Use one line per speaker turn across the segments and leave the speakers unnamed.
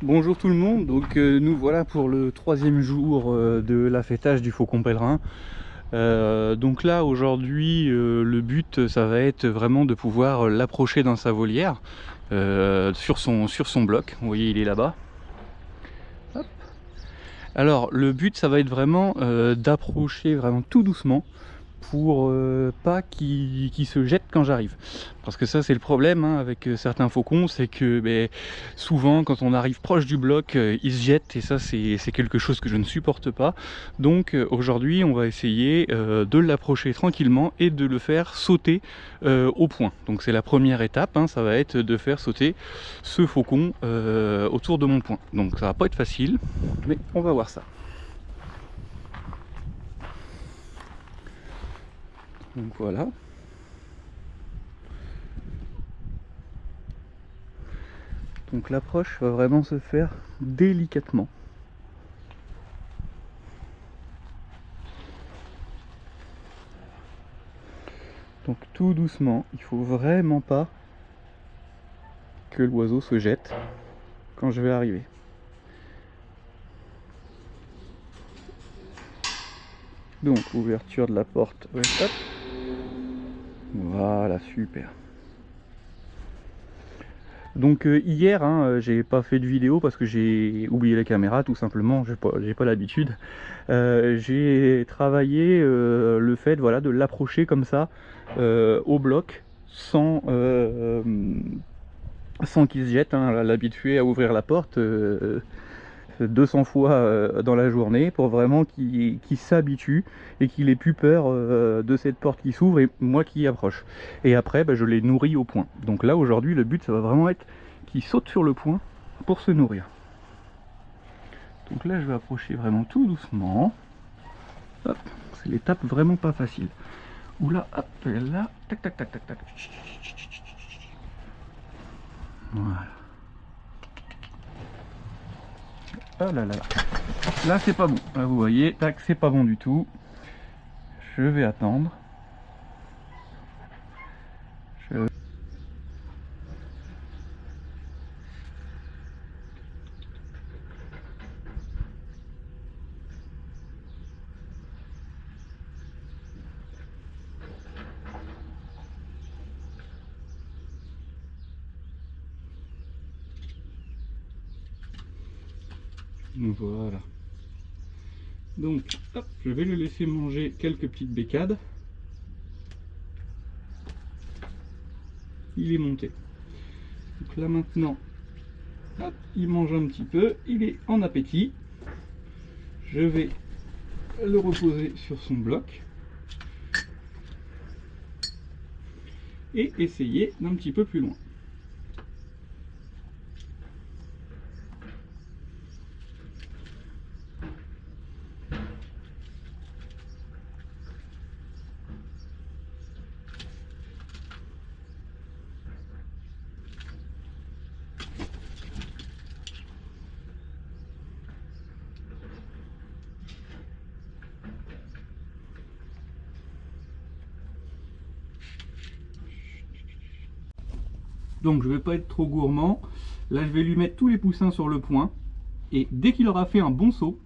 Bonjour tout le monde, donc nous voilà pour le troisième jour de l'affêtage du faucon pèlerin. Donc là aujourd'hui le but ça va être vraiment de pouvoir l'approcher dans sa volière sur son bloc. Vous voyez il est là-bas. Alors le but ça va être vraiment d'approcher vraiment tout doucement pour pas qu'il se jette quand j'arrive. Parce que ça c'est le problème hein, avec certains faucons, c'est que souvent quand on arrive proche du bloc, ils se jettent et ça c'est quelque chose que je ne supporte pas. Donc aujourd'hui on va essayer de l'approcher tranquillement et de le faire sauter au point. Donc c'est la première étape, hein, ça va être de faire sauter ce faucon autour de mon point. Donc ça va pas être facile, mais on va voir ça. Donc voilà. Donc l'approche va vraiment se faire délicatement. Donc tout doucement, il faut vraiment pas que l'oiseau se jette quand je vais arriver. Donc ouverture de la porte, ouais, hop. Voilà, super. Donc hier, hein, j'ai pas fait de vidéo parce que j'ai oublié la caméra tout simplement, j'ai pas l'habitude. J'ai travaillé le fait voilà, de l'approcher comme ça au bloc sans qu'il se jette, hein, l'habitué à ouvrir la porte 200 fois dans la journée pour vraiment qu'il s'habitue et qu'il ait plus peur de cette porte qui s'ouvre et moi qui y approche. Et après, je les nourris au point. Donc là, aujourd'hui, le but, ça va vraiment être qu'il saute sur le point pour se nourrir. Donc là, je vais approcher vraiment tout doucement. Hop, c'est l'étape vraiment pas facile. Oula, hop, là, tac, tac, tac, tac, tac. Voilà. Oh là là. Là, c'est pas bon. Là, vous voyez, tac, c'est pas bon du tout. Je vais attendre. Je... Voilà. Donc, hop, je vais le laisser manger quelques petites bécades. Il est monté. Donc là maintenant, hop, il mange un petit peu, il est en appétit. Je vais le reposer sur son bloc et essayer d'un petit peu plus loin. Donc je ne vais pas être trop gourmand. Là je vais lui mettre tous les poussins sur le point. Et dès qu'il aura fait un bon saut,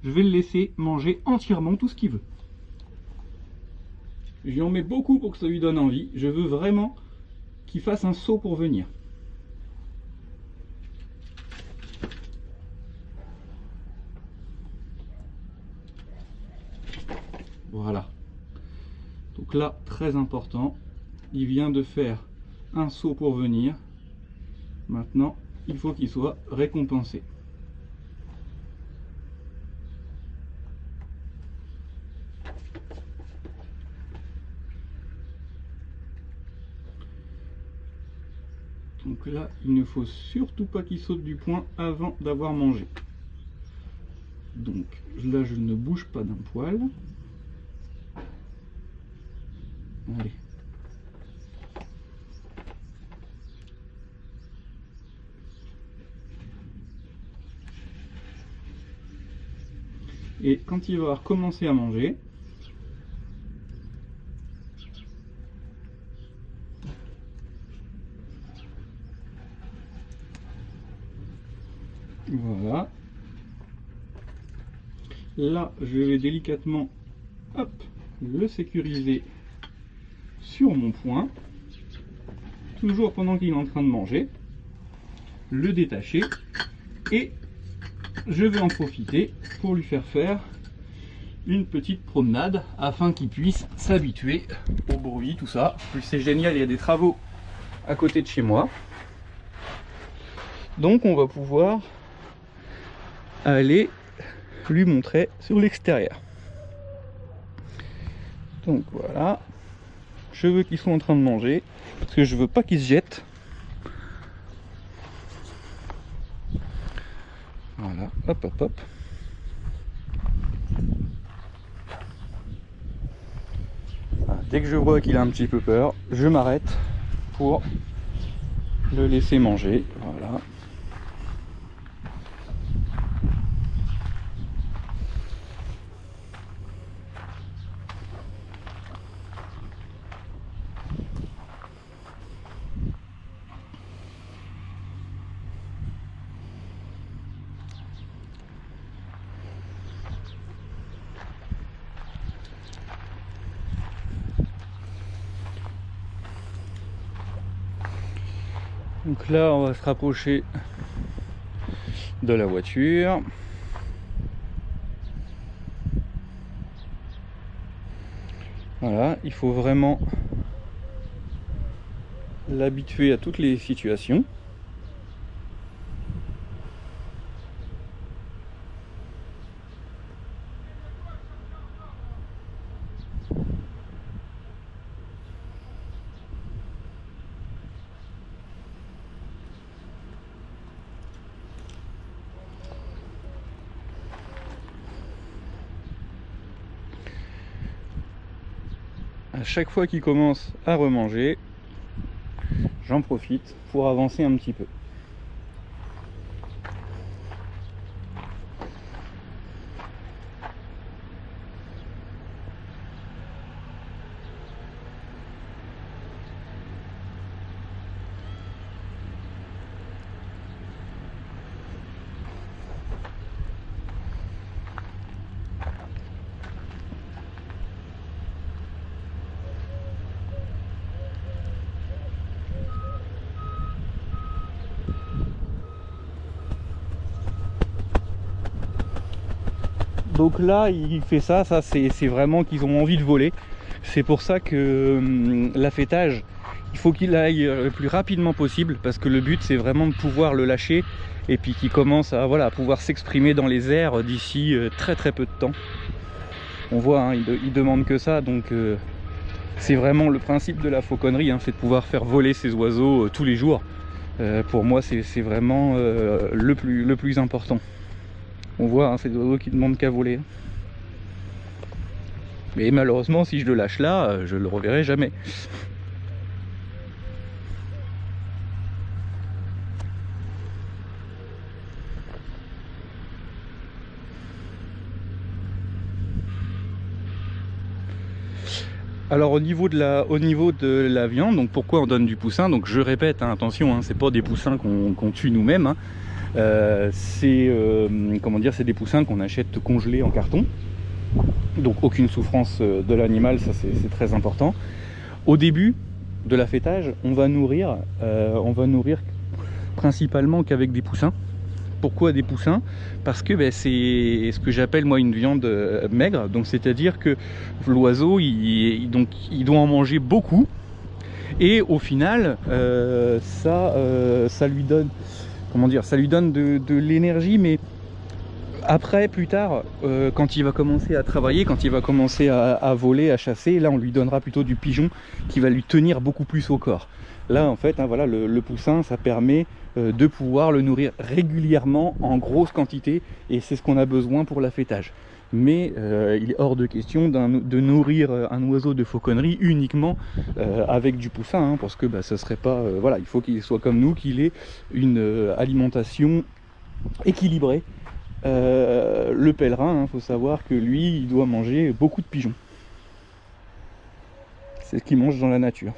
je vais le laisser manger entièrement tout ce qu'il veut. Je lui en mets beaucoup pour que ça lui donne envie. Je veux vraiment qu'il fasse un saut pour venir. Voilà. Donc là, très important, il vient de faire un saut pour venir. Maintenant, il faut qu'il soit récompensé. Donc là, il ne faut surtout pas qu'il saute du point avant d'avoir mangé. Donc là, je ne bouge pas d'un poil. Allez. Et quand il va recommencer à manger, Voilà. Là, je vais délicatement, hop, le sécuriser sur mon poing, toujours pendant qu'il est en train de manger, le détacher, et je vais en profiter pour lui faire une petite promenade afin qu'il puisse s'habituer au bruit, tout ça. Plus c'est génial, il y a des travaux à côté de chez moi. Donc on va pouvoir aller lui montrer sur l'extérieur. Donc voilà, je veux qu'il soit en train de manger parce que je veux pas qu'il se jette. Voilà, hop hop hop. Voilà, dès que je vois qu'il a un petit peu peur, je m'arrête pour le laisser manger. Voilà. Donc là, on va se rapprocher de la voiture. Voilà, il faut vraiment l'habituer à toutes les situations. À chaque fois qu'il commence à remanger, j'en profite pour avancer un petit peu. Donc là, il fait ça c'est vraiment qu'ils ont envie de voler. C'est pour ça que l'affêtage, il faut qu'il aille le plus rapidement possible, parce que le but c'est vraiment de pouvoir le lâcher et puis qu'il commence à, voilà, à pouvoir s'exprimer dans les airs d'ici très peu de temps. On voit, hein, il demande que ça, donc c'est vraiment le principe de la fauconnerie, hein, c'est de pouvoir faire voler ces oiseaux tous les jours. Pour moi, c'est vraiment le plus important. On voit, hein, c'est des oiseaux qui demandent qu'à voler. Mais malheureusement, si je le lâche là, je le reverrai jamais. Alors au niveau de la viande, donc pourquoi on donne du poussin? Donc je répète, hein, attention, hein, c'est pas des poussins qu'on tue nous-mêmes, hein. Comment dire, c'est des poussins qu'on achète congelés en carton. Donc aucune souffrance de l'animal, ça c'est très important. Au début de l'affêtage, on va nourrir principalement qu'avec des poussins. Pourquoi des poussins? Parce que c'est ce que j'appelle moi une viande maigre, donc c'est-à-dire que l'oiseau il doit en manger beaucoup, et au final ça lui donne, comment dire, ça lui donne de l'énergie, mais après, plus tard, quand il va commencer à travailler, quand il va commencer à voler, à chasser, là on lui donnera plutôt du pigeon qui va lui tenir beaucoup plus au corps. Là en fait, hein, voilà, le poussin, ça permet de pouvoir le nourrir régulièrement en grosse quantité, et c'est ce qu'on a besoin pour l'affêtage. Mais il est hors de question de nourrir un oiseau de fauconnerie uniquement avec du poussin, hein, parce que ça serait pas, voilà, il faut qu'il soit comme nous, qu'il ait une alimentation équilibrée. Le pèlerin, faut savoir que lui, il doit manger beaucoup de pigeons. C'est ce qu'il mange dans la nature.